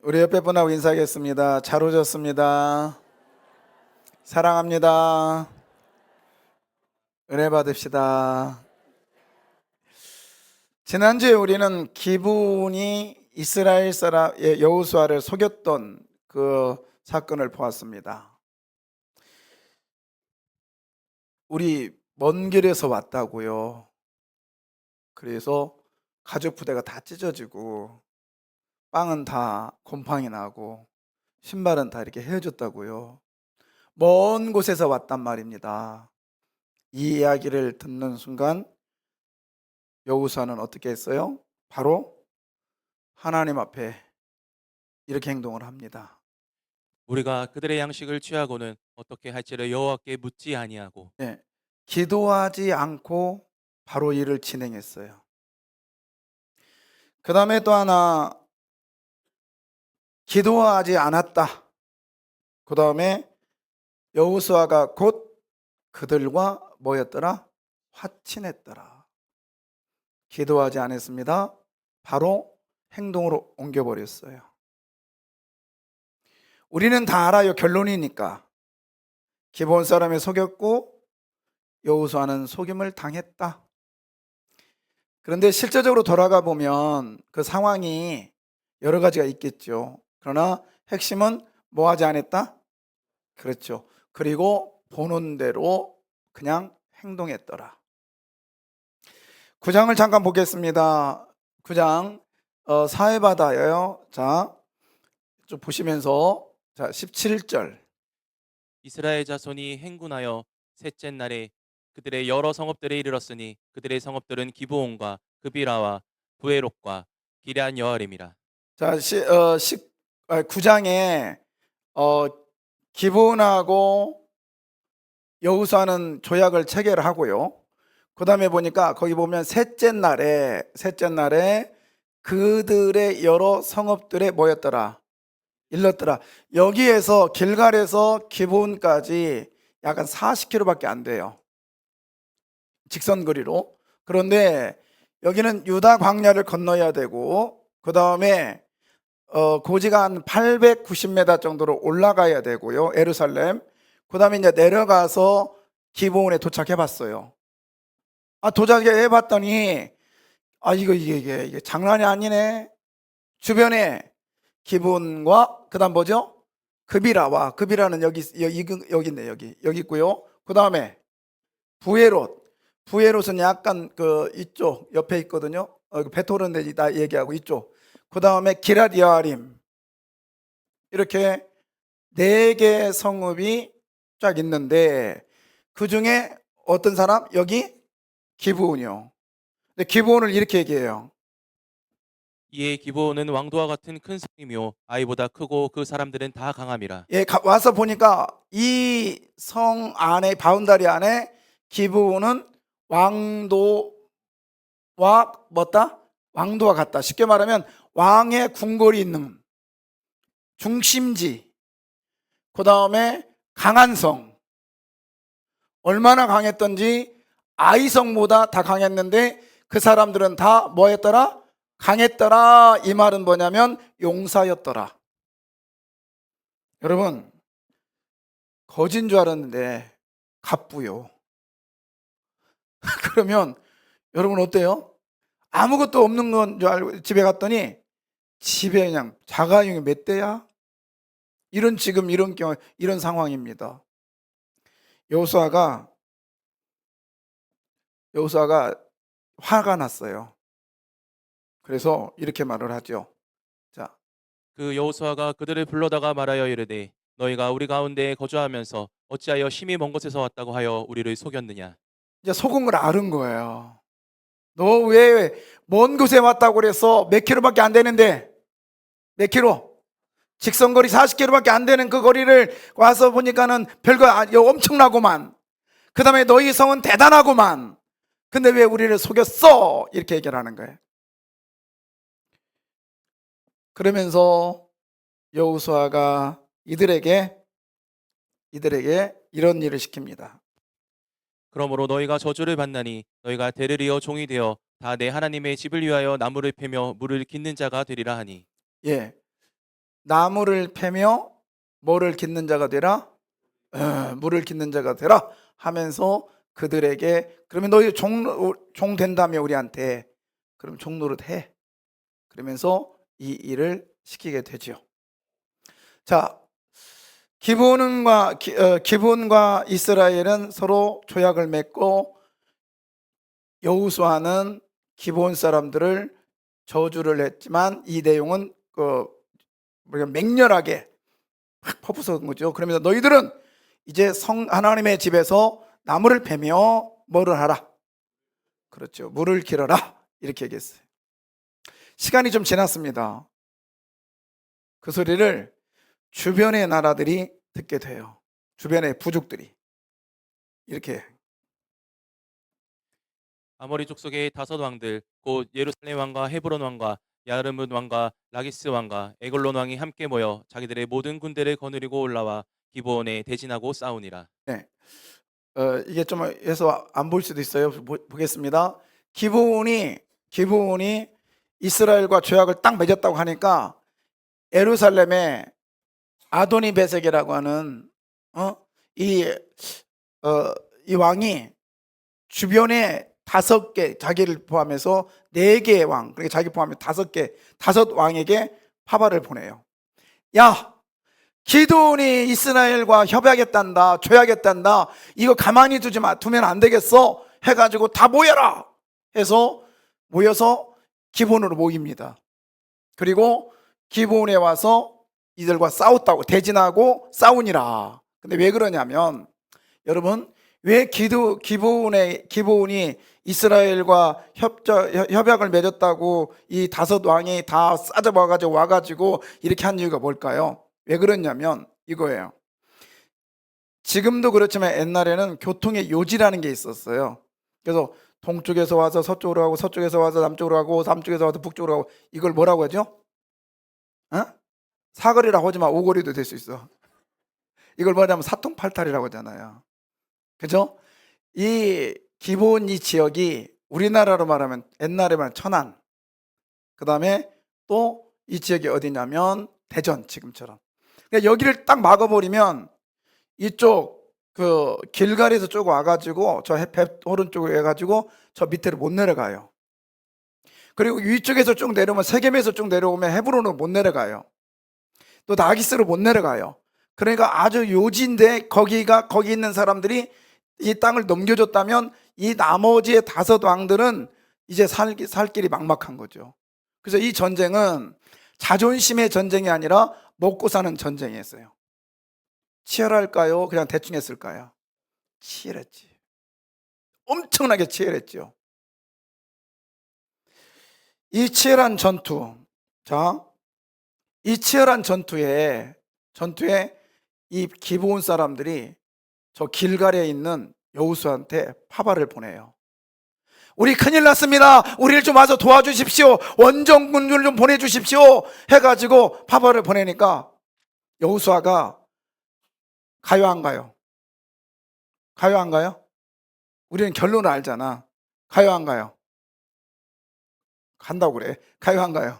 우리 옆에 분하고 인사하겠습니다. 잘 오셨습니다. 사랑합니다. 은혜 받읍시다. 지난주에 우리는 기브온이 이스라엘 사람 여호수아를 속였던 그 사건을 보았습니다. 우리 먼 길에서 왔다고요. 그래서 가죽 부대가 다 찢어지고 빵은 다 곰팡이 나고 신발은 다 이렇게 헤어졌다고요. 먼 곳에서 왔단 말입니다. 이 이야기를 듣는 순간 여호수아는 어떻게 했어요? 바로 하나님 앞에 이렇게 행동을 합니다. 우리가 그들의 양식을 취하고는 어떻게 할지를 여호와께 묻지 아니하고 네, 기도하지 않고 바로 일을 진행했어요. 그 다음에 또 하나, 기도하지 않았다. 그 다음에 여호수아가 곧 그들과 뭐였더라? 화친했더라. 기도하지 않았습니다. 바로 행동으로 옮겨버렸어요. 우리는 다 알아요. 결론이니까. 기브온 사람이 속였고 여호수아는 속임을 당했다. 그런데 실제적으로 돌아가 보면 그 상황이 여러 가지가 있겠죠. 그러나 핵심은 뭐 하지 않았다? 그렇죠. 그리고 보는 대로 그냥 행동했더라. 9장을 잠깐 보겠습니다. 9장 사회바다예요. 자, 좀 보시면서 자 17절. 이스라엘 자손이 행군하여 셋째 날에 그들의 여러 성읍들에 이르렀으니 그들의 성읍들은 기브온과 그비라와 부에롯과 기럇 여아림이라. 자, 9장에 기브온하고 여호수아는 조약을 체결하고요. 그 다음에 보니까 거기 보면 셋째 날에 그들의 여러 성읍들에 모였더라. 일렀더라. 여기에서 길갈에서 기브온까지 약간 40km밖에 안 돼요. 직선거리로. 그런데 여기는 유다 광야를 건너야 되고 그 다음에 고지가 한 890m 정도로 올라가야 되고요. 예루살렘. 그 다음에 이제 내려가서 기브온에 도착해 봤어요. 도착해 봤더니 이게 장난이 아니네. 주변에 기브온과 그다음 뭐죠? 그비라는 여기 있네. 여기 있고요. 그 다음에 부에롯은 약간 그 이쪽 옆에 있거든요. 베토른데 다 얘기하고 이쪽. 그 다음에 기럇 여아림. 이렇게 4개 성읍이 쫙 있는데 그 중에 어떤 사람? 여기 기브온이요. 근데 기브온을 이렇게 얘기해요. 이에 기브온은 왕도와 같은 큰 성이며 아이보다 크고 그 사람들은 다 강함이라. 예, 와서 보니까 이 성 안에 바운다리 안에 기브온은 왕도와 뭐다? 왕도와 같다. 쉽게 말하면 왕의 궁궐이 있는 중심지. 그 다음에 강한 성. 얼마나 강했던지 아이성보다 다 강했는데 그 사람들은 다 뭐였더라? 강했더라. 이 말은 뭐냐면 용사였더라. 여러분, 거진 줄 알았는데 갑부요. 그러면 여러분 어때요? 아무것도 없는 건 줄 알고 집에 갔더니 집에 그냥 자가용이 몇 대야? 지금 이런 경우 이런 상황입니다. 여호수아가 화가 났어요. 그래서 이렇게 말을 하죠. 자, 그 여호수아가 그들을 불러다가 말하여 이르되 너희가 우리 가운데에 거주하면서 어찌하여 심히 먼 곳에서 왔다고 하여 우리를 속였느냐. 이제 속은 걸 아는 거예요. 너 왜 먼 곳에 왔다고 그래서 몇 킬로밖에 안 되는데 몇 킬로? 직선거리 40km밖에 안 되는 그 거리를 와서 보니까는 별거 엄청나고만. 그 다음에 너희 성은 대단하고만. 근데 왜 우리를 속였어? 이렇게 얘기를 하는 거예요. 그러면서 여호수아가 이들에게 이런 일을 시킵니다. 그러므로 너희가 저주를 받나니 너희가 대를 이어 종이 되어 다 내 하나님의 집을 위하여 나무를 패며 물을 깃는 자가 되리라 하니. 예, 나무를 패며 뭐를 깃는 자가 되라? 물을 깃는 자가 되라 하면서 그들에게 그러면 너희 종 된다며 우리한테 그럼 종 노릇해 그러면서 이 일을 시키게 되지요. 자, 기브온과 이스라엘은 서로 조약을 맺고 여호수아는 기브온 사람들을 저주를 했지만 이 내용은 맹렬하게 확 퍼부은 거죠. 그러면서 너희들은 이제 하나님의 집에서 나무를 패며 뭐를 하라? 그렇죠. 물을 길어라. 이렇게 얘기했어요. 시간이 좀 지났습니다. 그 소리를 주변의 나라들이 듣게 돼요. 주변의 부족들이. 이렇게. 아모리 족속의 5왕들 곧 예루살렘 왕과 헤브론 왕과 야르문 왕과 라기스 왕과 에글론 왕이 함께 모여 자기들의 모든 군대를 거느리고 올라와 기브온에 대진하고 싸우니라. 네. 이게 좀 해서 안 볼 수도 있어요. 보겠습니다. 기브온이 이스라엘과 조약을 딱 맺었다고 하니까 예루살렘에 아도니 베섹이라고 하는 이 왕이 주변에 5개 자기를 포함해서 4개의 왕, 그러니까 자기 포함해 5 왕에게 파발을 보내요. 야, 기드온이 이스라엘과 협약했단다, 조약했단다. 이거 가만히 두면 안 되겠어. 해가지고 다 모여라. 해서 모여서 기브온으로 모입니다. 그리고 기브온에 와서 이들과 싸웠다고 대진하고 싸우니라. 근데 왜 그러냐면 여러분 왜 기브온이 이스라엘과 협약을 맺었다고 이 5 왕이 다 와가지고 이렇게 한 이유가 뭘까요? 왜 그러냐면 이거예요. 지금도 그렇지만 옛날에는 교통의 요지라는 게 있었어요. 그래서 동쪽에서 와서 서쪽으로 가고 서쪽에서 와서 남쪽으로 가고 남쪽에서 와서 북쪽으로 가고 이걸 뭐라고 하죠? 사거리라고 하지만 오거리도 될 수 있어. 이걸 뭐냐면 사통팔탈이라고 하잖아요. 그죠? 이 기본 이 지역이 우리나라로 말하면 옛날에 말하면 천안, 그 다음에 또 이 지역이 어디냐면 대전 지금처럼. 그러니까 여기를 딱 막아버리면 이쪽 그 길가리에서 쭉 와가지고 저 오른쪽으로 해가지고 저 밑으로 못 내려가요. 그리고 위쪽에서 쭉 내려오면 세겜에서 쭉 내려오면 헤브론으로 못 내려가요. 또 나기스로 못 내려가요. 그러니까 아주 요지인데 거기 있는 사람들이 이 땅을 넘겨줬다면 이 나머지의 5 왕들은 이제 살 길이 막막한 거죠. 그래서 이 전쟁은 자존심의 전쟁이 아니라 먹고 사는 전쟁이었어요. 치열할까요? 그냥 대충 했을까요? 치열했지. 엄청나게 치열했죠. 이 치열한 전투, 이 치열한 전투에 이 기브온 사람들이 저 길가리에 있는 여호수아한테 파발을 보내요. 우리 큰일 났습니다. 우리를 좀 와서 도와주십시오. 원정군을 좀 보내주십시오. 해가지고 파발을 보내니까 여호수아가 가요 안 가요? 가요 안 가요? 우리는 결론을 알잖아. 가요 안 가요? 간다고 그래. 가요 안 가요?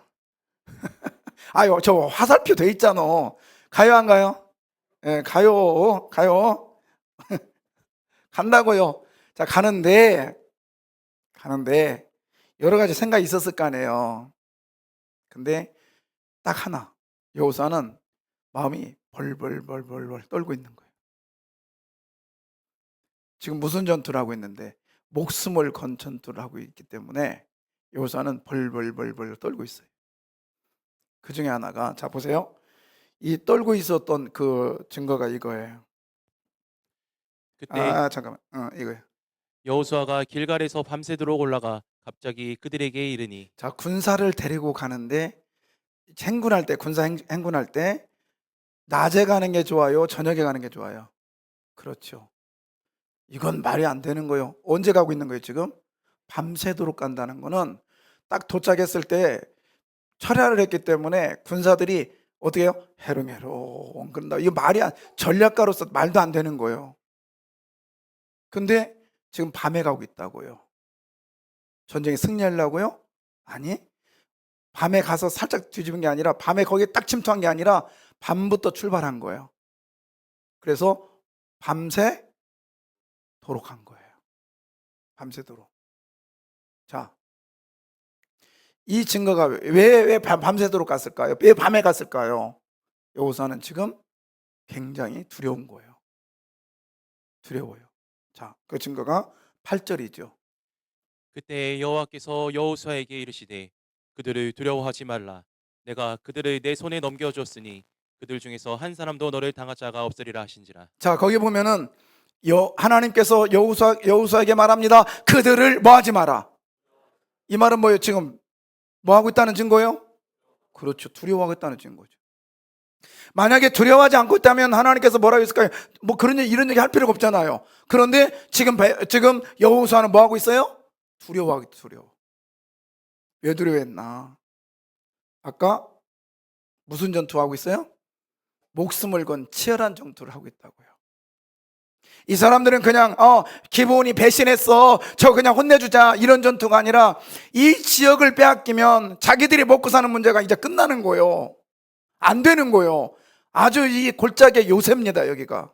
아유, 저 화살표 돼 있잖아. 가요 안 가요? 예, 가요. 간다고요. 자, 가는데 여러 가지 생각이 있었을 거 아니에요. 근데 딱 하나. 여호수아는 마음이 벌벌 떨고 있는 거예요. 지금 무슨 전투를 하고 있는데 목숨을 건 전투를 하고 있기 때문에 여호수아는 벌벌 떨고 있어요. 그 중에 하나가 자 보세요. 이 떨고 있었던 그 증거가 이거예요. 그때 잠깐만. 이거예요. 여호수아가 길갈에서 밤새도록 올라가 갑자기 그들에게 이르니. 자, 군사를 데리고 가는데 행군할 때 군사 행군할 때 낮에 가는 게 좋아요? 저녁에 가는 게 좋아요? 그렇죠. 이건 말이 안 되는 거예요. 언제 가고 있는 거예요, 지금? 밤새도록 간다는 거는 딱 도착했을 때 철야를 했기 때문에 군사들이 어떻게 해요? 해롱해롱 그런다. 이거 전략가로서 말도 안 되는 거예요. 근데 지금 밤에 가고 있다고요. 전쟁에 승리하려고요? 아니, 밤에 가서 살짝 뒤집은 게 아니라, 밤에 거기에 딱 침투한 게 아니라 밤부터 출발한 거예요. 그래서 밤새 도록 한 거예요. 밤새도록. 자, 이 증거가 왜 밤새도록 갔을까요? 왜 밤에 갔을까요? 여호수아는 지금 굉장히 두려운 거예요. 두려워요. 자, 그 증거가 8절이죠. 그때 여호와께서 여호수아에게 이르시되 그들을 두려워하지 말라. 내가 그들을 내 손에 넘겨줬으니 그들 중에서 한 사람도 너를 당할 자가 없으리라 하신지라. 자, 거기 보면은 하나님께서 여호수아에게 말합니다. 그들을 뭐 하지 마라. 이 말은 뭐예요? 지금 뭐 하고 있다는 증거예요? 그렇죠. 두려워하고 있다는 증거죠. 만약에 두려워하지 않고 있다면 하나님께서 뭐라고 했을까요? 뭐 이런 얘기 할 필요가 없잖아요. 그런데 지금 여호수아는 뭐 하고 있어요? 두려워하고 두려워. 왜 두려워했나? 아까 무슨 전투하고 있어요? 목숨을 건 치열한 전투를 하고 있다고요. 이 사람들은 그냥 기브온이 배신했어, 저 그냥 혼내주자, 이런 전투가 아니라 이 지역을 빼앗기면 자기들이 먹고 사는 문제가 이제 끝나는 거예요. 안 되는 거예요. 아주 이 골짜기의 요새입니다, 여기가.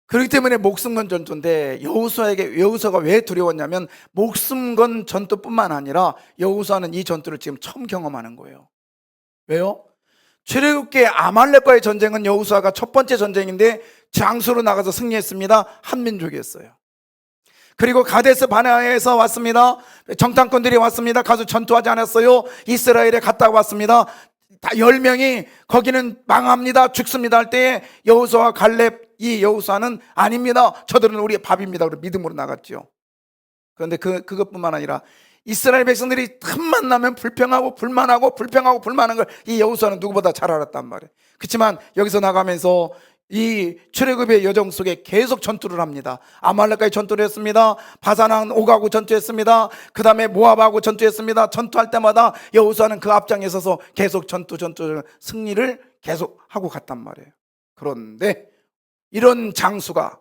그렇기 때문에 목숨 건 전투인데, 여호수아가 왜 두려웠냐면 목숨 건 전투뿐만 아니라 여호수아는 이 전투를 지금 처음 경험하는 거예요. 왜요? 출애굽기 아말렉과의 전쟁은 여호수아가 첫 번째 전쟁인데 장수로 나가서 승리했습니다. 한민족이었어요. 그리고 가데스 바네아에서 왔습니다. 정탐꾼들이 왔습니다. 가서 전투하지 않았어요. 이스라엘에 갔다 왔습니다. 다 10명이 거기는 망합니다, 죽습니다 할 때에 여호수아와 갈렙, 이 여호수아는 아닙니다, 저들은 우리의 밥입니다, 그리고 믿음으로 나갔죠. 그런데 그것뿐만 아니라 이스라엘 백성들이 틈만 나면 불평하고 불만한 걸 이 여호수아는 누구보다 잘 알았단 말이에요. 그렇지만 여기서 나가면서 이 출애굽의 여정 속에 계속 전투를 합니다. 아말렉과의 전투를 했습니다. 바산왕 옥하고 전투했습니다. 그 다음에 모압하고 전투했습니다. 전투할 때마다 여호수아는 그 앞장에 서서 계속 전투 승리를 계속 하고 갔단 말이에요. 그런데 이런 장수가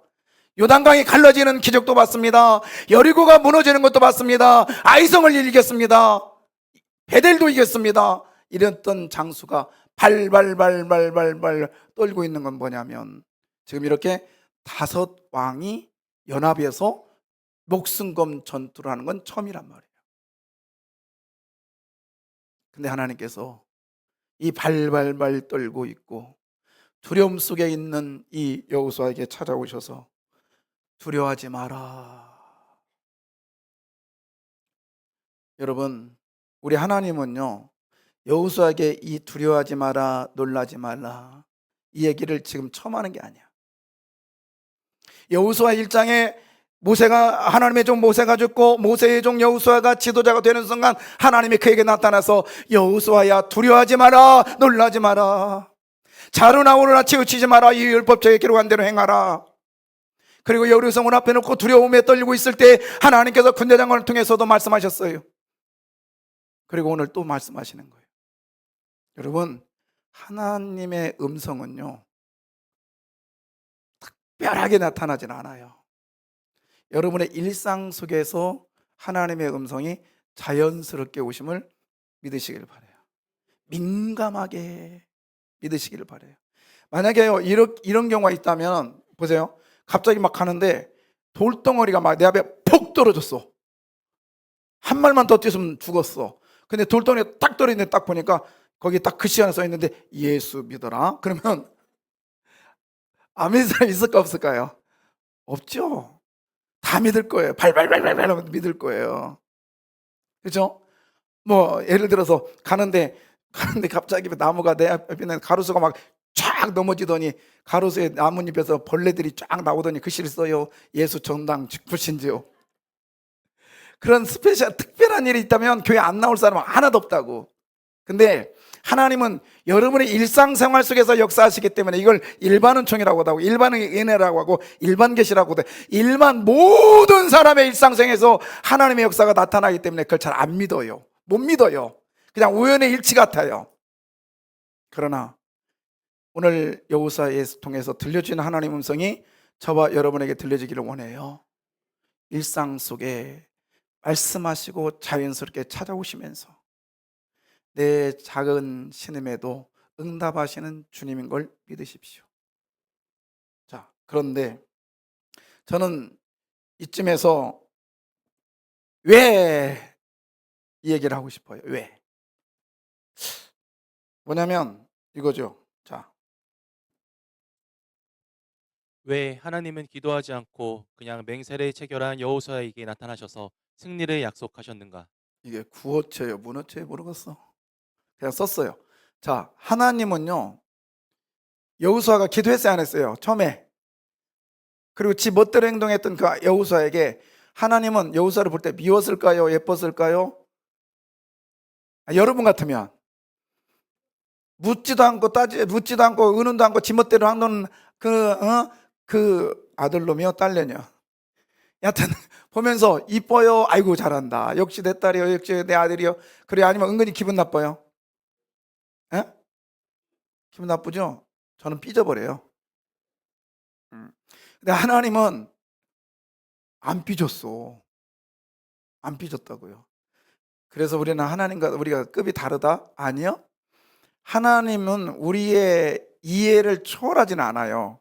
요단강이 갈라지는 기적도 봤습니다. 여리고가 무너지는 것도 봤습니다. 아이성을 이겼습니다. 베델도 이겼습니다. 이랬던 장수가 발발 떨고 있는 건 뭐냐면 지금 이렇게 5 왕이 연합해서 목숨건 전투를 하는 건 처음이란 말이에요. 근데 하나님께서 이 발발 떨고 있고 두려움 속에 있는 이 여호수아에게 찾아오셔서 두려워하지 마라. 여러분, 우리 하나님은요, 여호수아에게 이 두려워하지 마라, 놀라지 말라, 이 얘기를 지금 처음 하는 게 아니야. 여호수아 1장에 하나님의 종 모세가 죽고 모세의 종 여호수아가 지도자가 되는 순간 하나님이 그에게 나타나서 여호수아야, 두려워하지 마라, 놀라지 마라, 자루나 오르나 치우치지 마라, 이 율법책에 기록한 대로 행하라. 그리고 여리고성을 앞에 놓고 두려움에 떨리고 있을 때 하나님께서 군대장관을 통해서도 말씀하셨어요. 그리고 오늘 또 말씀하시는 거예요. 여러분, 하나님의 음성은요, 특별하게 나타나진 않아요. 여러분의 일상 속에서 하나님의 음성이 자연스럽게 오심을 믿으시길 바라요. 민감하게 믿으시기를 바라요. 만약에요, 이런 경우가 있다면 보세요. 갑자기 막 가는데 돌덩어리가 막 내 앞에 폭 떨어졌어. 한 말만 더 뛰었으면 죽었어. 근데 돌덩이가 딱 떨어지는데 딱 보니까 거기 딱 글씨 하나 써 있는데 예수 믿어라. 그러면 아멘 사람 있을까 없을까요? 없죠. 다 믿을 거예요. 발발발발 믿을 거예요. 그렇죠? 뭐 예를 들어서 가는데 갑자기 나무가 내 앞에 있는 가로수가 막 쫙 넘어지더니 가로수에 나뭇잎에서 벌레들이 쫙 나오더니 글씨를 써요. 예수 전당 불신지요. 그런 특별한 일이 있다면 교회 안 나올 사람은 하나도 없다고. 근데 하나님은 여러분의 일상생활 속에서 역사하시기 때문에 이걸 일반 은총이라고 하고 일반 은혜라고 하고 일반 계시라고 하고 일반 모든 사람의 일상생에서 하나님의 역사가 나타나기 때문에 그걸 잘 안 믿어요. 못 믿어요. 그냥 우연의 일치 같아요. 그러나 오늘 여호수아에 통해서 들려주는 하나님의 음성이 저와 여러분에게 들려지기를 원해요. 일상 속에 말씀하시고 자연스럽게 찾아오시면서 내 작은 신음에도 응답하시는 주님인 걸 믿으십시오. 자, 그런데 저는 이쯤에서 왜 이 얘기를 하고 싶어요. 왜? 뭐냐면 이거죠. 자, 왜 하나님은 기도하지 않고 그냥 맹세를 체결한 여호수아에게 나타나셔서 승리를 약속하셨는가? 이게 구어체예요, 문어체예요 모르겠어. 그냥 썼어요. 자, 하나님은요, 여호수아가 기도했어요, 안 했어요? 처음에. 그리고 지 멋대로 행동했던 그 여호수아에게 하나님은 여호수아를 볼 때 미웠을까요? 예뻤을까요? 여러분 같으면 묻지도 않고 의논도 않고 지 멋대로 하는 그 아들놈이요, 딸내녀. 여하튼 보면서 이뻐요. 아이고 잘한다. 역시 내 딸이요. 역시 내 아들이요. 그래 아니면 은근히 기분 나빠요? 에? 기분 나쁘죠? 저는 삐져버려요. 근데 하나님은 안 삐졌어. 안 삐졌다고요. 그래서 우리는 하나님과 우리가 급이 다르다? 아니요. 하나님은 우리의 이해를 초월하지는 않아요.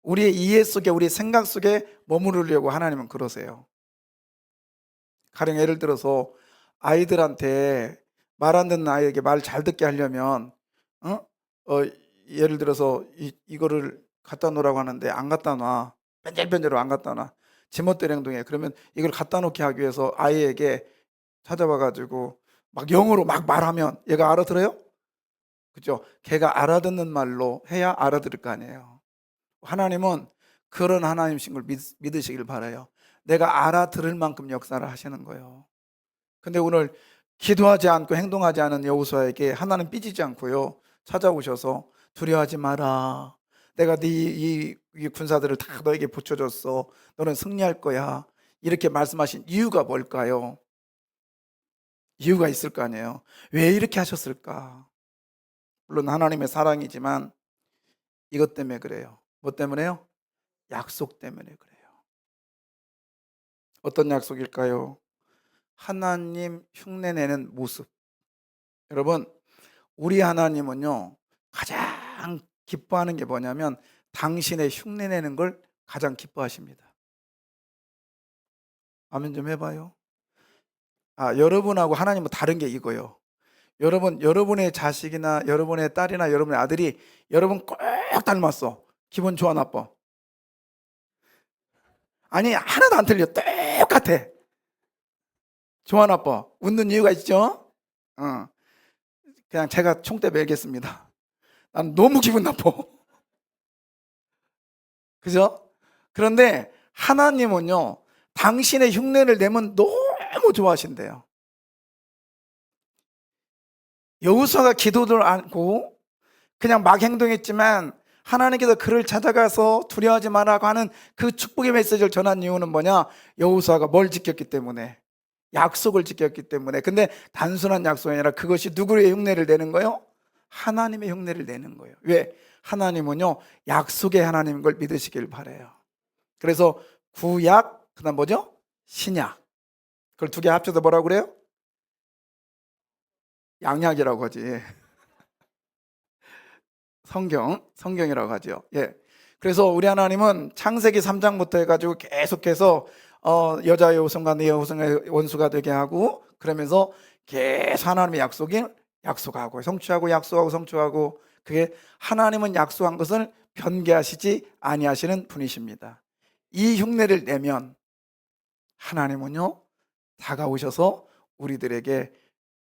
우리의 이해 속에, 우리의 생각 속에 머무르려고 하나님은 그러세요. 가령 예를 들어서 아이들한테 말 안 듣는 아이에게 말 잘 듣게 하려면 어? 예를 들어서 이거를 갖다 놓으라고 하는데 안 갖다 놔. 뺀질뺀질로 안 갖다 놔. 지멋대로 행동해. 그러면 이걸 갖다 놓게 하기 위해서 아이에게 찾아와 가지고 막 영어로 막 말하면 얘가 알아들어요? 그죠? 걔가 알아듣는 말로 해야 알아들을 거 아니에요. 하나님은 그런 하나님이신 걸 믿으시길 바라요. 내가 알아들을 만큼 역사를 하시는 거예요. 근데 오늘 기도하지 않고 행동하지 않은 여호수아에게 하나님 삐지지 않고요, 찾아오셔서 두려워하지 마라. 내가 이 군사들을 다 너에게 붙여줬어. 너는 승리할 거야. 이렇게 말씀하신 이유가 뭘까요? 이유가 있을 거 아니에요. 왜 이렇게 하셨을까? 물론 하나님의 사랑이지만 이것 때문에 그래요. 뭐 때문에요? 약속 때문에 그래요. 어떤 약속일까요? 하나님 흉내내는 모습. 여러분, 우리 하나님은요, 가장 기뻐하는 게 뭐냐면 당신의 흉내내는 걸 가장 기뻐하십니다. 아멘 좀 해봐요. 여러분하고 하나님은 다른 게 이거예요. 여러분의 자식이나 여러분의 딸이나 여러분의 아들이 여러분 꼭 닮았어. 기분 좋아, 나빠? 아니, 하나도 안 틀려. 똑같아. 좋아, 나빠? 웃는 이유가 있죠? 그냥 제가 총대 매겠습니다. 난 너무 기분 나빠. 그죠? 그런데 하나님은요, 당신의 흉내를 내면 너무 좋아하신대요. 여호수아가 기도를 않고 그냥 막 행동했지만 하나님께서 그를 찾아가서 두려워하지 말라고 하는 그 축복의 메시지를 전한 이유는 뭐냐? 여호수아가 뭘 지켰기 때문에, 약속을 지켰기 때문에. 근데 단순한 약속이 아니라 그것이 누구의 흉내를 내는 거예요? 하나님의 흉내를 내는 거예요. 왜? 하나님은요, 약속의 하나님인 걸 믿으시길 바라요. 그래서 구약, 그다음 뭐죠? 신약. 그걸 두 개 합쳐서 뭐라고 그래요? 양약이라고 하지. 성경이라고 하죠. 예. 그래서 우리 하나님은 창세기 3장부터 해가지고 계속해서 여자의 후손과 네 후손의 원수가 되게 하고, 그러면서 계속 하나님의 약속하고 성취하고 약속하고 성취하고, 그게 하나님은 약속한 것을 변개하시지 아니하시는 분이십니다. 이 흉내를 내면 하나님은요, 다가오셔서 우리들에게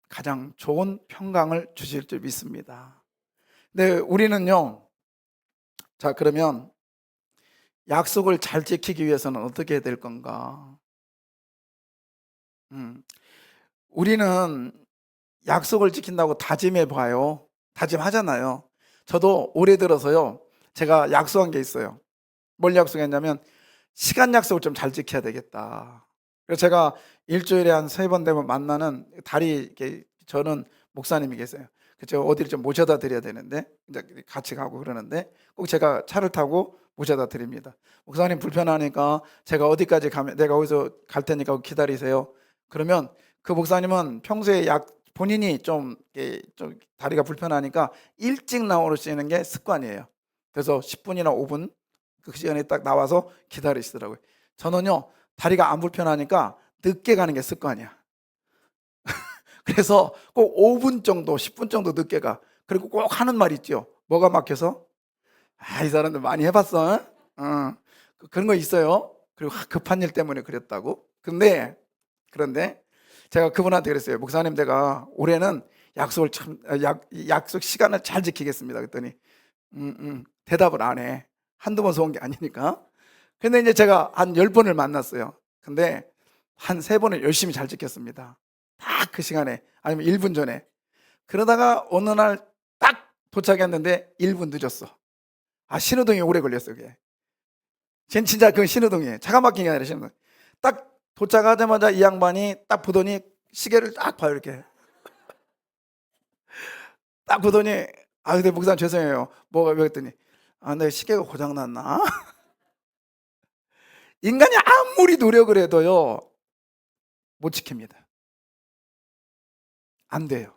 가장 좋은 평강을 주실 줄 믿습니다. 근데 우리는요, 자, 그러면 약속을 잘 지키기 위해서는 어떻게 해야 될 건가? 우리는 약속을 지킨다고 다짐해 봐요. 다짐하잖아요. 저도 올해 들어서요, 제가 약속한 게 있어요. 뭘 약속했냐면 시간 약속을 좀 잘 지켜야 되겠다. 그래서 제가 일주일에 한 3번 되면 만나는 저는 목사님이 계세요. 그죠? 어디를 좀 모셔다 드려야 되는데 이제 같이 가고 그러는데 꼭 제가 차를 타고 모셔다 드립니다. 목사님 불편하니까 제가 어디까지 가면 내가 어디서 갈 테니까 기다리세요. 그러면 그 목사님은 평소에 본인이 좀 다리가 불편하니까 일찍 나오시는 게 습관이에요. 그래서 10분이나 5분 그 시간에 딱 나와서 기다리시더라고요. 저는요 다리가 안 불편하니까 늦게 가는 게 습관이야. 그래서 꼭 5분 정도, 10분 정도 늦게 가. 그리고 꼭 하는 말 있죠. 뭐가 막혀서? 이 사람들 많이 해봤어. 그런 거 있어요. 그리고 급한 일 때문에 그랬다고. 그런데 제가 그분한테 그랬어요. 목사님, 내가 올해는 약속 시간을 잘 지키겠습니다. 그랬더니 대답을 안 해. 한두 번 쏘은 게 아니니까. 근데 이제 제가 한 10번을 만났어요. 근데 한 3번을 열심히 잘 지켰습니다. 딱 그 시간에, 아니면 1분 전에. 그러다가 어느 날 딱 도착했는데 1분 늦었어. 신호등이 오래 걸렸어, 그게. 진짜 그건 신호등이에요. 차가 막힌 게 아니라 신호등. 딱 도착하자마자 이 양반이 딱 보더니 시계를 딱 봐요, 이렇게. 딱 보더니, 근데 목사님 죄송해요. 뭐가, 왜 했더니, 내 시계가 고장났나? 인간이 아무리 노력을 해도요, 못 지킵니다. 안 돼요.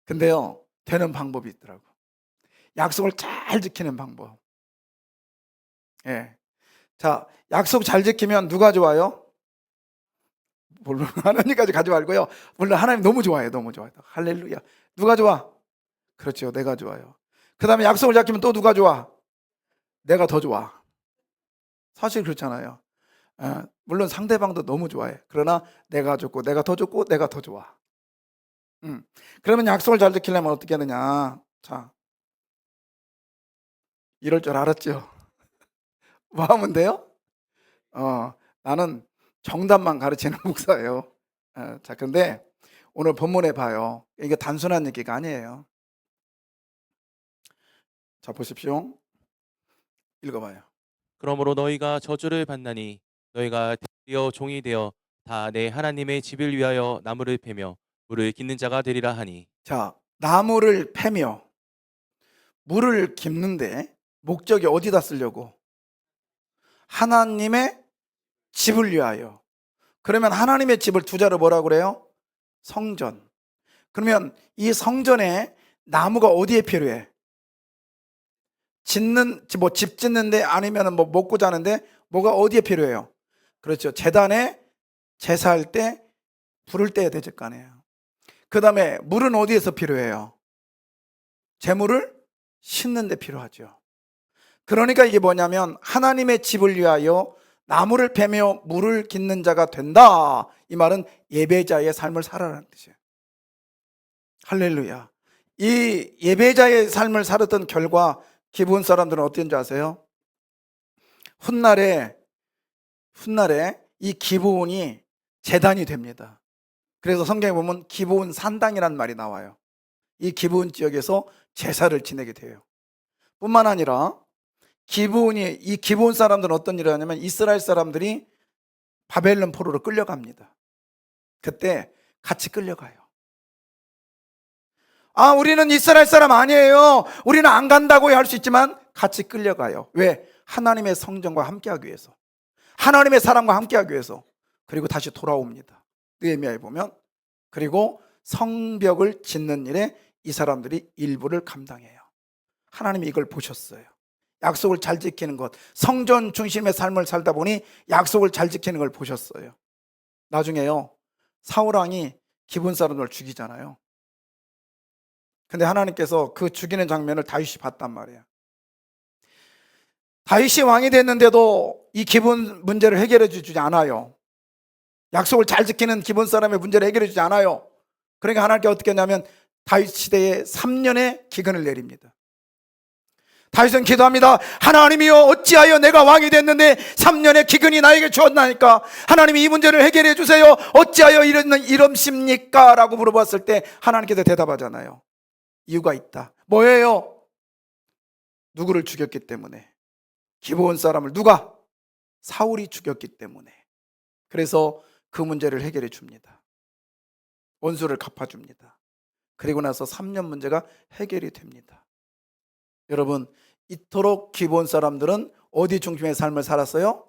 근데요, 되는 방법이 있더라고. 약속을 잘 지키는 방법. 예. 자, 약속 잘 지키면 누가 좋아요? 물론 하나님까지 가지 말고요. 물론 하나님 너무 좋아해요. 너무 좋아요. 할렐루야. 누가 좋아? 그렇죠. 내가 좋아요. 그 다음에 약속을 지키면 또 누가 좋아? 내가 더 좋아. 사실 그렇잖아요. 물론 상대방도 너무 좋아해. 그러나 내가 좋고 내가 더 좋고 내가 더 좋아. 그러면 약속을 잘 지키려면 어떻게 하느냐? 자, 이럴 줄 알았죠. 뭐 하면 돼요? 나는 정답만 가르치는 목사예요. 자, 근데 오늘 본문에 봐요. 이게 단순한 얘기가 아니에요. 자, 보십시오. 읽어봐요. 그러므로 너희가 저주를 받나니 너희가 되어 종이 되어 다 내 하나님의 집을 위하여 나무를 패며 물을 깃는 자가 되리라 하니. 자, 나무를 패며 물을 깃는데 목적이 어디다 쓰려고? 하나님의 집을 위하여. 그러면 하나님의 집을 두 자로 뭐라고 그래요? 성전. 그러면 이 성전에 나무가 어디에 필요해? 집 짓는데 아니면 뭐 먹고 자는데 뭐가 어디에 필요해요? 그렇죠. 제단에 제사할 때 불을 떼야 되질 거 아니에요. 그 다음에 물은 어디에서 필요해요? 재물을 심는 데 필요하죠. 그러니까 이게 뭐냐면 하나님의 집을 위하여 나무를 패며 물을 깃는 자가 된다. 이 말은 예배자의 삶을 살아라는 뜻이에요. 할렐루야. 이 예배자의 삶을 살았던 결과 기브온 사람들은 어땠는지 아세요? 훗날에 이 기브온이 제단이 됩니다. 그래서 성경에 보면 기브온 산당이라는 말이 나와요. 이 기브온 지역에서 제사를 지내게 돼요. 뿐만 아니라 이 기브온 사람들은 어떤 일을 하냐면 이스라엘 사람들이 바벨론 포로로 끌려갑니다. 그때 같이 끌려가요. 우리는 이스라엘 사람 아니에요. 우리는 안 간다고 할 수 있지만 같이 끌려가요. 왜? 하나님의 성전과 함께하기 위해서. 하나님의 사람과 함께하기 위해서. 그리고 다시 돌아옵니다. 느헤미야에 보면. 그리고 성벽을 짓는 일에 이 사람들이 일부를 감당해요. 하나님이 이걸 보셨어요. 약속을 잘 지키는 것, 성전 중심의 삶을 살다 보니 약속을 잘 지키는 걸 보셨어요. 나중에요, 사울왕이 기브온 사람들을 죽이잖아요. 근데 하나님께서 그 죽이는 장면을 다윗이 봤단 말이에요. 다윗이 왕이 됐는데도 이 기브온 문제를 해결해 주지 않아요. 약속을 잘 지키는 기브온 사람의 문제를 해결해 주지 않아요. 그러니까 하나님께 어떻게 했냐면 다윗 시대에 3년의 기근을 내립니다. 다윗은 기도합니다. 하나님이여, 어찌하여 내가 왕이 됐는데 3년의 기근이 나에게 주었나이까? 하나님이 이 문제를 해결해 주세요. 어찌하여 이러십니까? 라고 물어봤을 때 하나님께서 대답하잖아요. 이유가 있다. 뭐예요? 누구를 죽였기 때문에. 기브온 사람을 누가? 사울이 죽였기 때문에. 그래서 그 문제를 해결해 줍니다. 원수를 갚아줍니다. 그리고 나서 3년 문제가 해결이 됩니다. 여러분, 이토록 기본 사람들은 어디 중심의 삶을 살았어요?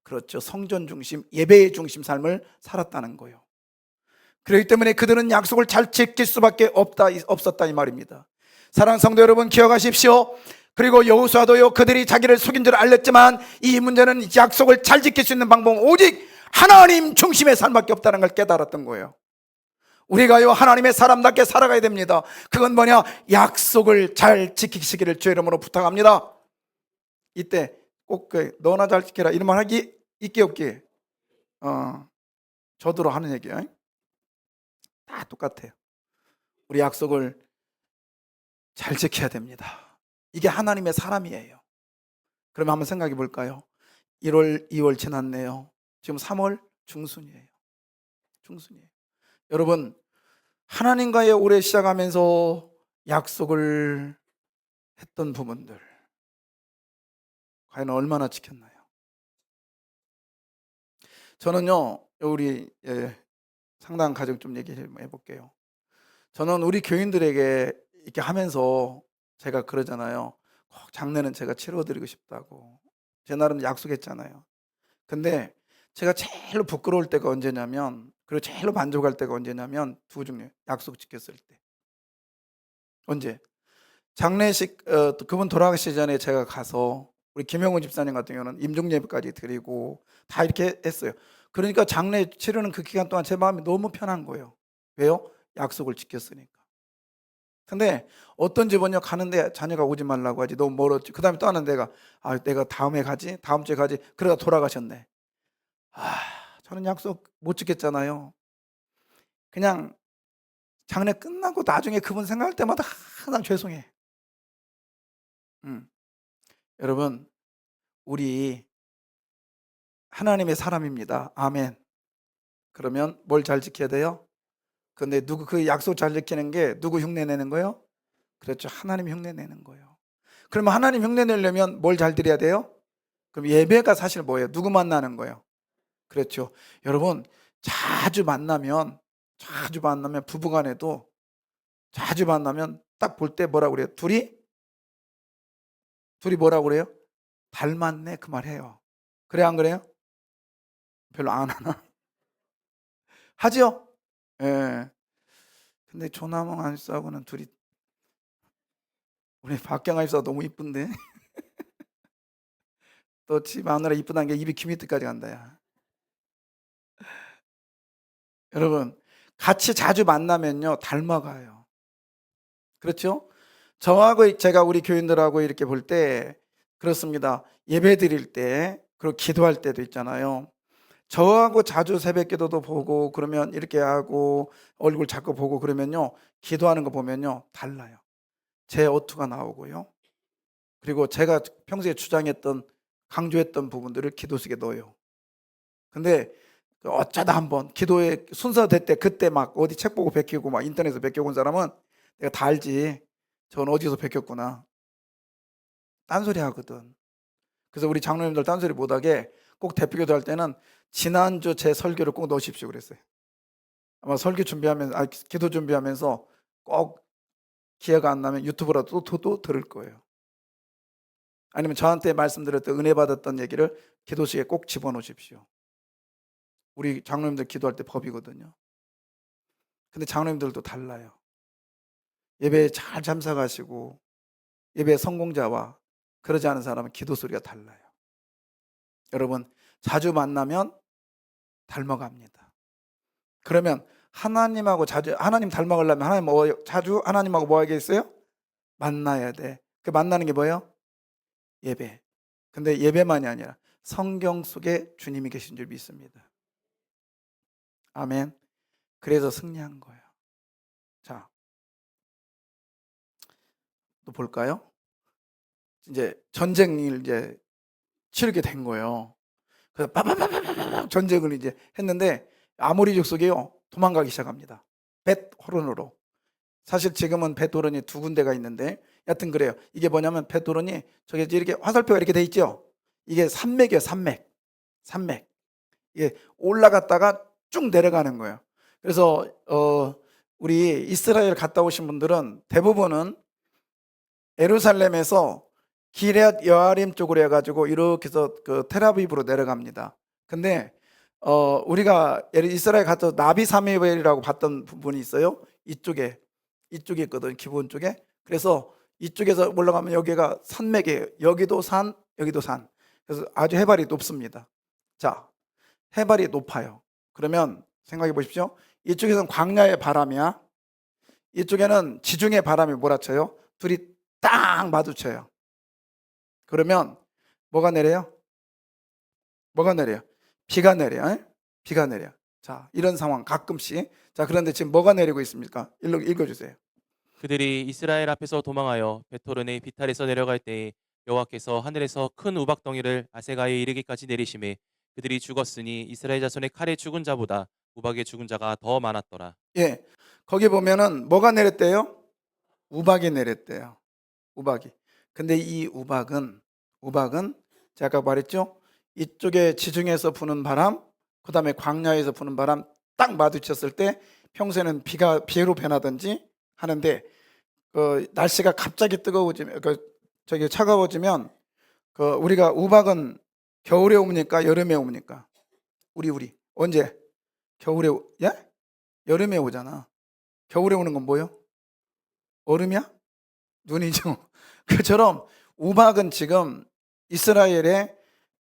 그렇죠. 성전 중심, 예배의 중심 삶을 살았다는 거예요. 그렇기 때문에 그들은 약속을 잘 지킬 수밖에 없었다 이 말입니다. 사랑하는 성도 여러분, 기억하십시오. 그리고 여호수아도요, 그들이 자기를 속인 줄 알렸지만 이 문제는 약속을 잘 지킬 수 있는 방법은 오직 하나님 중심의 삶밖에 없다는 걸 깨달았던 거예요. 우리가요, 하나님의 사람답게 살아가야 됩니다. 그건 뭐냐? 약속을 잘 지키시기를 주의 이름으로 부탁합니다. 이때 꼭 너나 잘 지켜라 이런 말 하기 있기 없기? 저더러 하는 얘기야. 다 똑같아요. 우리 약속을 잘 지켜야 됩니다. 이게 하나님의 사람이에요. 그러면 한번 생각해 볼까요? 1월, 2월 지났네요. 지금 3월 중순이에요. 여러분, 하나님과의 올해 시작하면서 약속을 했던 부분들 과연 얼마나 지켰나요? 저는요, 우리 상당 가족 좀 얘기해 볼게요. 저는 우리 교인들에게 이렇게 하면서 제가 그러잖아요. 꼭 장례는 제가 치러드리고 싶다고. 제 나름 약속했잖아요. 근데 제가 제일로 부끄러울 때가 언제냐면, 그리고 제일로 만족할 때가 언제냐면 두 종류. 약속 지켰을 때. 언제? 장례식 그분 돌아가시기 전에 제가 가서 우리 김영훈 집사님 같은 경우는 임종예배까지 드리고 다 이렇게 했어요. 그러니까 장례 치르는 그 기간 동안 제 마음이 너무 편한 거예요. 왜요? 약속을 지켰으니까. 근데 어떤 집은요, 가는데 자녀가 오지 말라고 하지, 너무 멀었지. 그 다음에 또 하는 데가 내가 다음에 가지, 다음 주에 가지, 그러다 돌아가셨네. 저는 약속 못 지켰잖아요. 그냥 장례 끝나고 나중에 그분 생각할 때마다 항상 죄송해. 여러분, 우리 하나님의 사람입니다. 아멘. 그러면 뭘 잘 지켜야 돼요? 근데 그 약속 잘 지키는 게 누구 흉내 내는 거예요? 그렇죠. 하나님 흉내 내는 거예요. 그러면 하나님 흉내 내려면 뭘 잘 드려야 돼요? 그럼 예배가 사실 뭐예요? 누구 만나는 거예요? 그렇죠. 여러분, 자주 만나면 부부간에도 자주 만나면 딱 볼 때 뭐라고 그래요? 둘이 뭐라고 그래요? 닮았네 그 말 해요. 그래 안 그래요? 별로 안 하나? 하죠? 예. 근데 조남홍 안씨하고는 둘이, 우리 박경아 집사 너무 이쁜데 또 집 마누라 이쁘다는 게 입이 귀 밑에까지 간다 야. 여러분, 같이 자주 만나면요 닮아가요. 그렇죠? 저하고 제가 우리 교인들하고 이렇게 볼 때 그렇습니다. 예배 드릴 때 그리고 기도할 때도 있잖아요. 저하고 자주 새벽 기도도 보고 그러면 이렇게 하고 얼굴 자꾸 보고 그러면요, 기도하는 거 보면요 달라요. 제 어투가 나오고요. 그리고 제가 평소에 주장했던 강조했던 부분들을 기도 속에 넣어요. 근데 어쩌다 한번 기도에 순서 될 때 그때 막 어디 책 보고 베끼고 막 인터넷에서 베껴본 사람은 내가 다 알지. 저건 어디서 베꼈구나. 딴소리 하거든. 그래서 우리 장로님들 딴소리 못하게 꼭 대표기도 할 때는 지난주 제 설교를 꼭 넣으십시오 그랬어요. 아마 설교 준비하면서 기도 준비하면서 꼭 기회가 안 나면 유튜브라도 또 들을 거예요. 아니면 저한테 말씀드렸던 은혜 받았던 얘기를 기도식에 꼭 집어넣으십시오. 우리 장로님들 기도할 때 법이거든요. 근데 장로님들도 달라요. 예배에 잘 참석하시고 예배 성공자와 그러지 않은 사람은 기도 소리가 달라요. 여러분, 자주 만나면 닮아갑니다. 그러면 하나님하고 하나님 닮아가려면 자주 하나님하고 뭐 하겠어요? 만나야 돼. 그 만나는 게 뭐예요? 예배. 근데 예배만이 아니라 성경 속에 주님이 계신 줄 믿습니다. 아멘. 그래서 승리한 거예요. 자, 또 볼까요? 이제 전쟁을 이제 치르게 된 거예요. 그래서 빠바바바바 전쟁을 이제 했는데 아모리 족속이요 도망가기 시작합니다. 벳호론으로. 사실 지금은 벳호론이 두 군데가 있는데 여튼 그래요. 이게 뭐냐면 벳호론이 저기 이렇게 화살표가 이렇게 돼 있죠. 이게 산맥이에요. 산맥. 이게 올라갔다가 쭉 내려가는 거예요. 그래서 우리 이스라엘 갔다 오신 분들은 대부분은 예루살렘에서 기럇 여아림 쪽으로 해가지고 이렇게 해서 그 텔아비브로 내려갑니다. 근데 우리가 이스라엘 갔다 나비 사무엘이라고 봤던 부분이 있어요. 이쪽에 있거든, 기본 쪽에. 그래서 이쪽에서 올라가면 여기가 산맥이에요. 여기도 산, 여기도 산. 그래서 아주 해발이 높습니다. 자, 해발이 높아요. 그러면 생각해 보십시오. 이쪽에서는 광야의 바람이야. 이쪽에는 지중해 바람이 몰아쳐요. 둘이 딱 마주쳐요. 그러면 뭐가 내려요? 뭐가 내려요? 비가 내려요. 비가 내려. 자, 이런 상황 가끔씩. 자, 그런데 지금 뭐가 내리고 있습니까? 읽어주세요. 그들이 이스라엘 앞에서 도망하여 베토른의 비탈에서 내려갈 때에 여호와께서 하늘에서 큰 우박덩이를 아세가에 이르기까지 내리심에 그들이 죽었으니 이스라엘 자손의 칼에 죽은 자보다 우박에 죽은 자가 더 많았더라. 예, 거기 보면은 뭐가 내렸대요? 우박이 내렸대요. 우박이. 근데 이 우박은 제가 아까 말했죠? 이쪽에 지중해에서 부는 바람, 그 다음에 광야에서 부는 바람 딱 마주쳤을 때 평소에는 비로 변하든지 하는데 날씨가 갑자기 뜨거워지면 저기 차가워지면 우리가 우박은 겨울에 옵니까? 여름에 옵니까? 우리 언제? 겨울에 예? 여름에 오잖아. 겨울에 오는 건 뭐요? 얼음이야? 눈이죠. 그처럼 우박은 지금 이스라엘의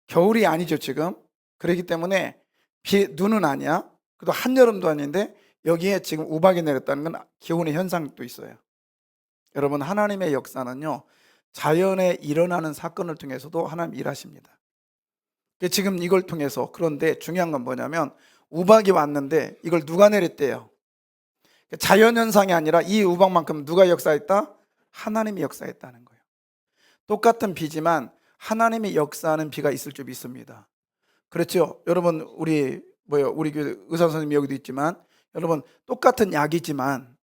겨울이 아니죠, 지금. 그렇기 때문에 눈은 아니야. 그래도 한여름도 아닌데 여기에 지금 우박이 내렸다는 건 기온의 현상도 있어요. 여러분, 하나님의 역사는요, 자연에 일어나는 사건을 통해서도 하나님 일하십니다. 지금 이걸 통해서. 그런데 중요한 건 뭐냐면 우박이 왔는데 이걸 누가 내렸대요? 자연현상이 아니라 이 우박만큼 누가 역사했다? 하나님이 역사했다는 거예요. 똑같은 비지만 하나님이 역사하는 비가 있을 줄 믿습니다. 그렇죠? 여러분, 우리 교회 의사 선생님이 여기도 있지만, 여러분, 똑같은 약이지만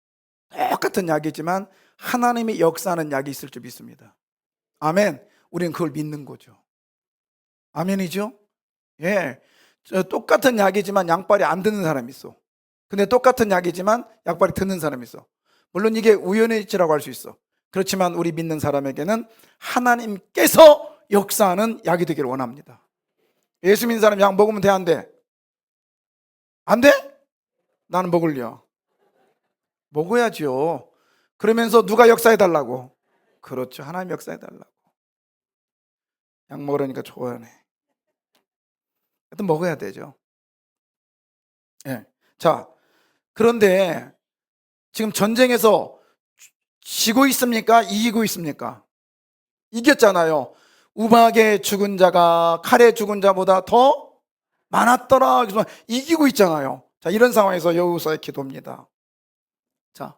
하나님이 역사하는 약이 있을 줄 믿습니다. 아멘. 우리는 그걸 믿는 거죠. 아멘이죠? 예. 똑같은 약이지만 양발이 안 드는 사람이 있어. 근데 똑같은 약이지만 약발이 드는 사람이 있어. 물론 이게 우연의 일치라고 할 수 있어. 그렇지만 우리 믿는 사람에게는 하나님께서 역사하는 약이 되기를 원합니다. 예수 믿는 사람 약 먹으면 돼, 안 돼? 안 돼? 나는 먹을려. 먹어야죠. 그러면서 누가 역사해 달라고? 그렇죠. 하나님 역사해 달라고. 약 먹으라니까 좋아하네. 하여튼 먹어야 되죠. 예. 자, 그런데 지금 전쟁에서 지고 있습니까? 이기고 있습니까? 이겼잖아요. 우박에 죽은 자가 칼에 죽은 자보다 더 많았더라. 그래서 이기고 있잖아요. 자, 이런 상황에서 여호수아의 기도입니다. 자,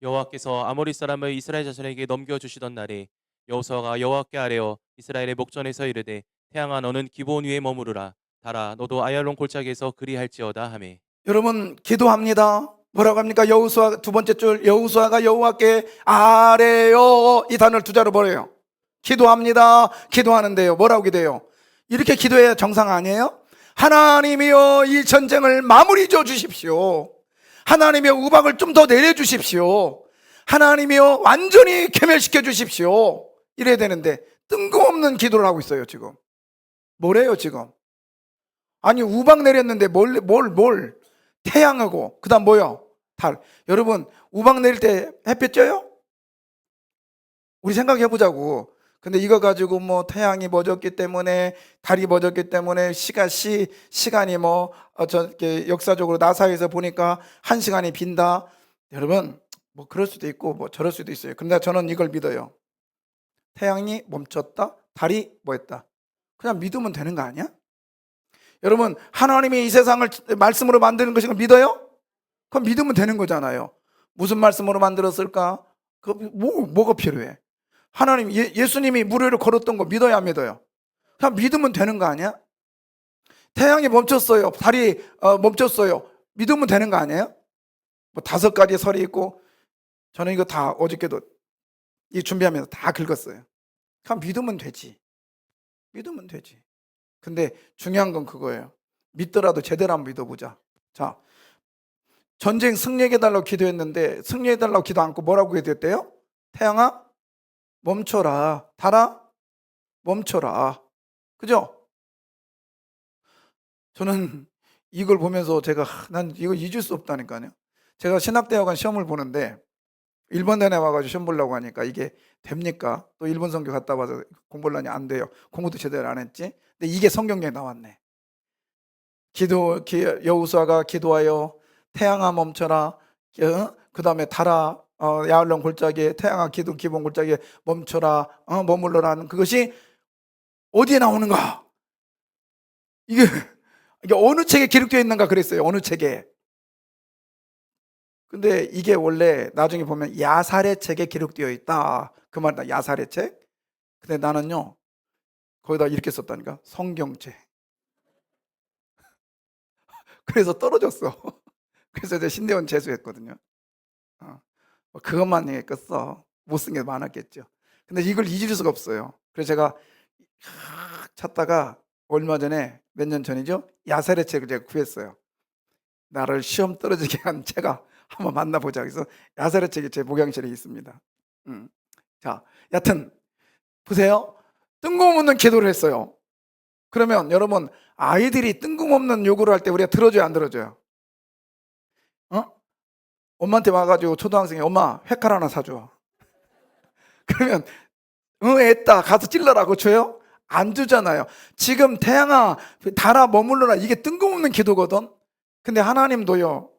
여호와께서 아모리 사람을 이스라엘 자손에게 넘겨주시던 날에 여호수아가 여호와께 아뢰어 이스라엘의 목전에서 이르되 태양아 너는 기브온 위에 머무르라 달아 너도 아얄론 골짜기에서 그리할지어다 하매. 여러분 기도합니다. 뭐라고 합니까? 여호수아 두 번째 줄, 여호수아가 여호와께 아뢰어, 이 단어를 두 자로 버려요. 기도합니다. 기도하는데요, 뭐라고 기도해요? 이렇게 기도해야 정상 아니에요? 하나님이여 이 전쟁을 마무리 줘 주십시오. 하나님이여 우박을 좀 더 내려주십시오. 하나님이여 완전히 괴멸시켜 주십시오. 이래야 되는데 뜬금없는 기도를 하고 있어요. 지금 뭐래요 지금? 아니 우박 내렸는데 뭘 태양하고 그 다음 뭐요? 달. 여러분 우박 내릴 때 햇볕 쪄요? 우리 생각해 보자고. 근데 이거 가지고 뭐 태양이 멎었기 때문에 달이 멎었기 때문에 시간이 저렇게 역사적으로 나사에서 보니까 1시간이 빈다. 여러분 뭐 그럴 수도 있고 뭐 저럴 수도 있어요. 근데 저는 이걸 믿어요. 태양이 멈췄다, 달이 뭐했다. 그냥 믿으면 되는 거 아니야? 여러분 하나님이 이 세상을 말씀으로 만드는 것인 믿어요? 그럼 믿으면 되는 거잖아요. 무슨 말씀으로 만들었을까? 뭐가 필요해? 하나님, 예수님이 무료로 걸었던 거 믿어야 안 믿어요? 그냥 믿으면 되는 거 아니야? 태양이 멈췄어요. 달이 멈췄어요. 믿으면 되는 거 아니에요? 뭐 5가지 설이 있고, 저는 이거 다 어저께도 이 준비하면서 다 긁었어요. 그냥 믿으면 되지. 믿으면 되지. 근데 중요한 건 그거예요. 믿더라도 제대로 한번 믿어보자. 자, 전쟁 승리해달라고 기도했는데 승리해달라고 기도 않고 뭐라고 기도했대요? 태양아 멈춰라, 달아 멈춰라. 그죠? 저는 이걸 보면서 난 이거 잊을 수 없다니까요. 제가 신학대학원 시험을 보는데 일본 대학에 와가지고 시험 보려고 하니까 이게 됩니까? 또 일본 성교 갔다 와서 공부를 하니 안 돼요. 공부도 제대로 안 했지. 근데 이게 성경에 나왔네. 여호수아가 기도하여 태양아 멈춰라. 그 다음에 달아 야알론 골짜기에 태양아 기본 골짜기에 멈춰라. 머물러라 하는 그것이 어디에 나오는가? 이게 어느 책에 기록되어 있는가 그랬어요. 어느 책에. 근데 이게 원래 나중에 보면 야살의 책에 기록되어 있다. 그 말이다. 야살의 책. 근데 나는요 거기다 이렇게 썼다니까. 성경책. 그래서 떨어졌어. 그래서 이제 신대원 재수했거든요. 그것만 껐어. 못 쓴 게 많았겠죠. 근데 이걸 잊을 수가 없어요. 그래서 제가 찾다가 얼마 전에 몇 년 전이죠. 야살의 책을 제가 구했어요. 나를 시험 떨어지게 한 제가 한번 만나보자. 그래서 야살의 책이 제 목양실에 있습니다. 자, 여튼 보세요. 뜬금없는 기도를 했어요. 그러면 여러분 아이들이 뜬금없는 요구를 할 때 우리가 들어줘요, 안 들어줘요? 엄마한테 와가지고 초등학생이 엄마 회칼 하나 사줘. 그러면 했다 가서 찔러라고 줘요? 안 주잖아요. 지금 태양아 달아 머물러라 이게 뜬금없는 기도거든. 근데 하나님도요,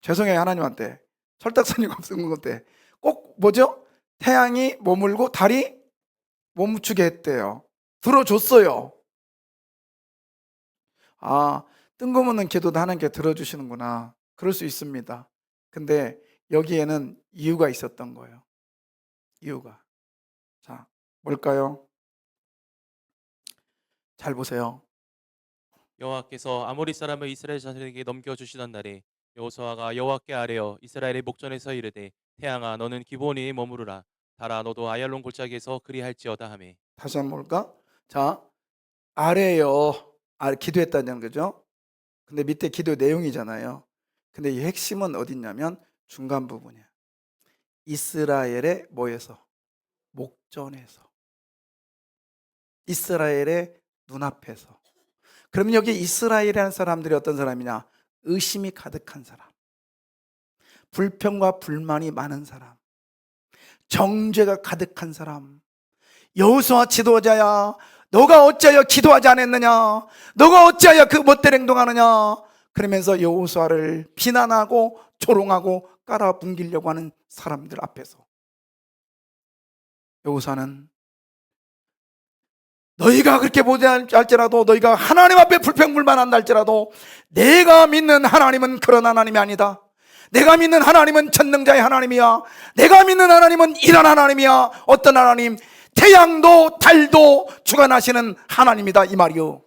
죄송해요 하나님한테 철딱서니가 없는 건데 꼭 뭐죠? 태양이 머물고 달이 멈추게 했대요. 들어줬어요. 뜬금없는 기도도 하나님께 들어주시는구나. 그럴 수 있습니다. 근데 여기에는 이유가 있었던 거예요. 이유가. 자, 뭘까요? 잘 보세요. 여호와께서 아모리 사람을 이스라엘 자손에게 넘겨주시던 날에 여호수아가 여호와께 아뢰어 이스라엘의 목전에서 이르되 태양아 너는 기브온에 머무르라 달아 너도 아얄론 골짜기에서 그리할지어다 하매. 다시 한번 볼까? 자, 아래요. 기도했다는 거죠. 근데 밑에 기도 내용이잖아요. 근데 이 핵심은 어딨냐면 중간 부분이야. 이스라엘의 뭐에서? 목전에서. 이스라엘의 눈앞에서. 그러면 여기 이스라엘이라는 사람들이 어떤 사람이냐? 의심이 가득한 사람, 불평과 불만이 많은 사람, 정죄가 가득한 사람. 여호수아 지도자야, 너가 어찌하여 기도하지 않았느냐? 너가 어찌하여 그 못된 행동하느냐? 그러면서 여호수아를 비난하고 조롱하고 깔아뭉개려고 하는 사람들 앞에서 여호수아는 너희가 그렇게 보지 할지라도, 너희가 하나님 앞에 불평불만한다 할지라도 내가 믿는 하나님은 그런 하나님이 아니다. 내가 믿는 하나님은 전능자의 하나님이야. 내가 믿는 하나님은 이런 하나님이야. 어떤 하나님? 태양도 달도 주관하시는 하나님이다 이 말이요.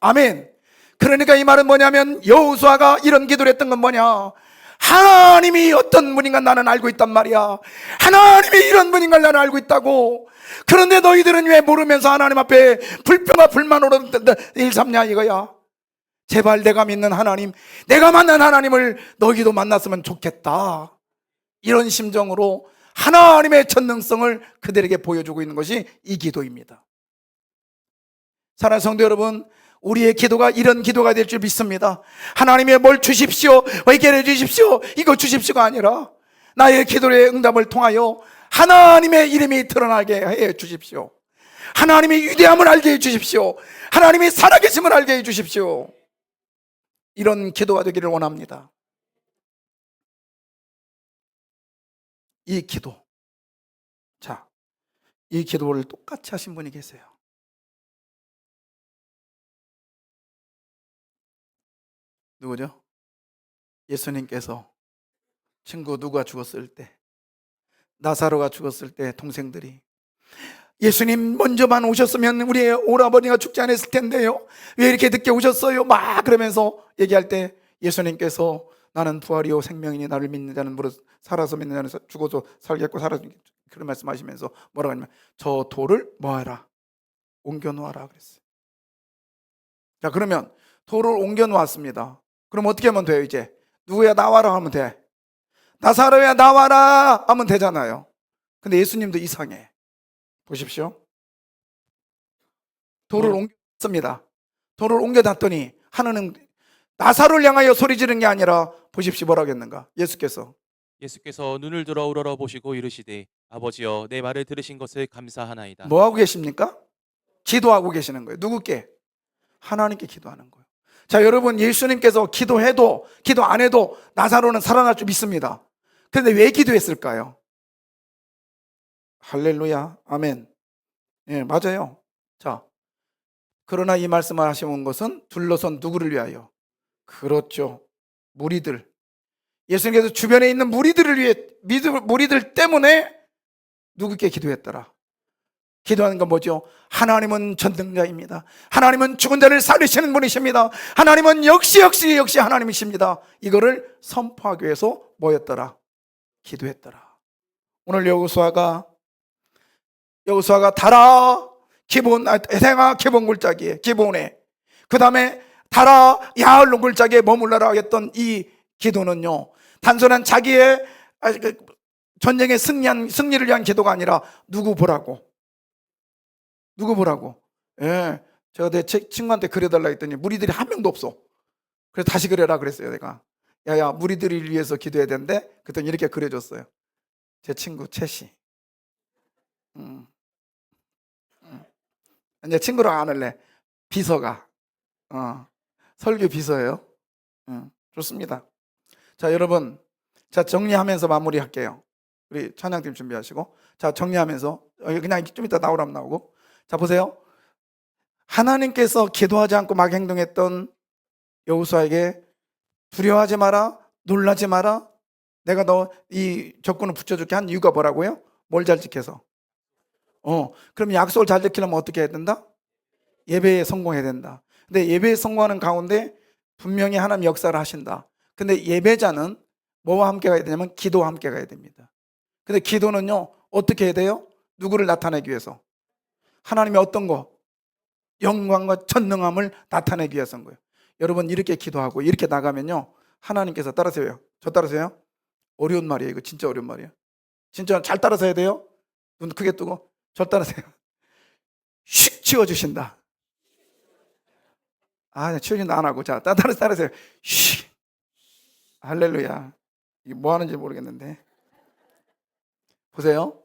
아멘. 그러니까 이 말은 뭐냐면 여호수아가 이런 기도를 했던 건 뭐냐? 하나님이 어떤 분인가 나는 알고 있단 말이야. 하나님이 이런 분인가 나는 알고 있다고. 그런데 너희들은 왜 모르면서 하나님 앞에 불평과 불만으로 일삼냐 이거야. 제발 내가 믿는 하나님, 내가 만난 하나님을 너희도 만났으면 좋겠다. 이런 심정으로 하나님의 전능성을 그들에게 보여주고 있는 것이 이 기도입니다. 사랑하는 성도 여러분, 우리의 기도가 이런 기도가 될 줄 믿습니다. 하나님의 뭘 주십시오, 해결해 주십시오, 이거 주십시오가 아니라 나의 기도의 응답을 통하여 하나님의 이름이 드러나게 해 주십시오. 하나님의 위대함을 알게 해 주십시오. 하나님의 살아계심을 알게 해 주십시오. 이런 기도가 되기를 원합니다. 이 기도, 자, 이 기도를 똑같이 하신 분이 계세요. 누구죠? 예수님께서 친구 누가 죽었을 때, 나사로가 죽었을 때 동생들이 예수님 먼저만 오셨으면 우리의 오라버니가 죽지 않았을 텐데요, 왜 이렇게 늦게 오셨어요? 막 그러면서 얘기할 때 예수님께서 나는 부활이요 생명이니 나를 믿는 자는 무릇 살아서 믿는 자는 죽어도 살겠고 살아서, 그런 말씀하시면서 뭐라고 하냐면 저 돌을 뭐하라? 옮겨 놓아라 그랬어요. 자, 그러면 돌을 옮겨 놓았습니다. 그럼 어떻게 하면 돼요? 이제 누구야 나와라 하면 돼. 나사로야 나와라 하면 되잖아요. 근데 예수님도 이상해. 보십시오. 돌을 옮겼습니다. 돌을 옮겨놨더니 하나는 나사로를 향하여 소리 지르는 게 아니라 보십시오 뭐라고 했는가? 예수께서 눈을 들어 우러러 보시고 이르시되 아버지여 내 말을 들으신 것을 감사하나이다. 뭐 하고 계십니까? 기도하고 계시는 거예요. 누구께? 하나님께 기도하는 거예요. 자, 여러분, 예수님께서 기도해도 기도 안 해도 나사로는 살아날 줄 믿습니다. 그런데 왜 기도했을까요? 할렐루야, 아멘. 예, 맞아요. 자, 그러나 이 말씀을 하시는 것은 둘러선 누구를 위하여? 그렇죠, 무리들. 예수님께서 주변에 있는 무리들을 위해, 무리들 때문에 누구께 기도했더라? 기도하는 건 뭐죠? 하나님은 전능자입니다. 하나님은 죽은 자를 살리시는 분이십니다. 하나님은 역시 하나님이십니다. 이거를 선포하기 위해서 뭐였더라? 기도했더라. 오늘 여호수아가 달아 생아 기본 굴짜기에 기본에 그 다음에 달아 야을 굴짜기에 머물러라 했던 이 기도는요, 단순한 자기의 전쟁에 승리를 위한 기도가 아니라 누구 보라고? 예, 제가 내 친구한테 그려달라 했더니 무리들이 한 명도 없어. 그래서 다시 그려라 그랬어요. 내가 야야 무리들을 위해서 기도해야 되는데 그랬더니 이렇게 그려줬어요. 제 친구 채씨. 이제 친구랑 안 할래. 비서가 설교 비서예요. 좋습니다. 자, 여러분, 자 정리하면서 마무리할게요. 우리 찬양팀 준비하시고, 자 정리하면서 그냥 좀 이따 나오라면 나오고. 자, 보세요. 하나님께서 기도하지 않고 막 행동했던 여호수아에게 두려워하지 마라, 놀라지 마라, 내가 너 이 적군을 붙여줄게 한 이유가 뭐라고요? 뭘 잘 지켜서? 그럼 약속을 잘 지키려면 어떻게 해야 된다? 예배에 성공해야 된다. 근데 예배에 성공하는 가운데 분명히 하나님 역사를 하신다. 근데 예배자는 뭐와 함께 가야 되냐면 기도와 함께 가야 됩니다. 근데 기도는요 어떻게 해야 돼요? 누구를 나타내기 위해서? 하나님의 어떤 거? 영광과 전능함을 나타내기 위해서인 거예요. 여러분, 이렇게 기도하고 이렇게 나가면요 하나님께서 따라서요. 저 따라서요. 어려운 말이에요. 이거 진짜 어려운 말이에요. 진짜 잘 따라서야 돼요. 눈 크게 뜨고 저 따라서요. 슉 치워주신다. 치워진다 안 하고. 자, 따라서요. 슉. 할렐루야. 이게 뭐 하는지 모르겠는데. 보세요.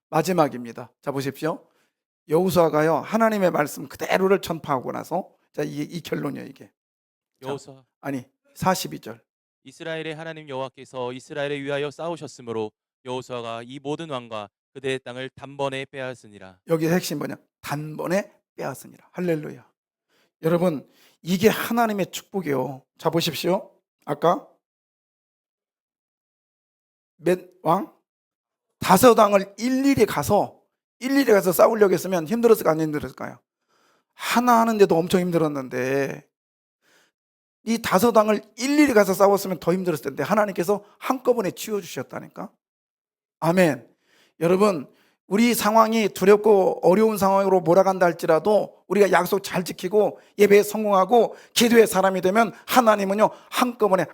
마지막입니다. 자, 보십시오. 여호수아가요 하나님의 말씀 그대로를 전파하고 나서, 자, 이 결론이에요. 이게 여호수아 42절. 이스라엘의 하나님 여호와께서 이스라엘을 위하여 싸우셨으므로 여호수아가 이 모든 왕과 그대의 땅을 단번에 빼앗으니라. 여기서 핵심 뭐냐? 단번에 빼앗으니라. 할렐루야. 여러분, 이게 하나님의 축복이요. 자, 보십시오. 아까 몇 왕? 5왕을 일일이 가서 싸우려고 했으면 힘들었을까 안 힘들었을까요? 하나 하는데도 엄청 힘들었는데 이 5왕을 일일이 가서 싸웠으면 더 힘들었을 텐데 하나님께서 한꺼번에 치워주셨다니까. 아멘. 여러분, 우리 상황이 두렵고 어려운 상황으로 몰아간다 할지라도 우리가 약속 잘 지키고 예배에 성공하고 기도의 사람이 되면 하나님은요 한꺼번에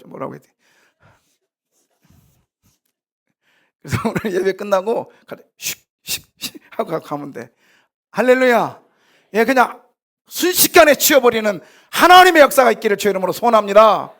뭐라고 해야 돼? 그래서 오늘 예배 끝나고 슉 하고 가면 돼. 할렐루야. 예, 그냥 순식간에 치워버리는 하나님의 역사가 있기를 주의 이름으로 소원합니다.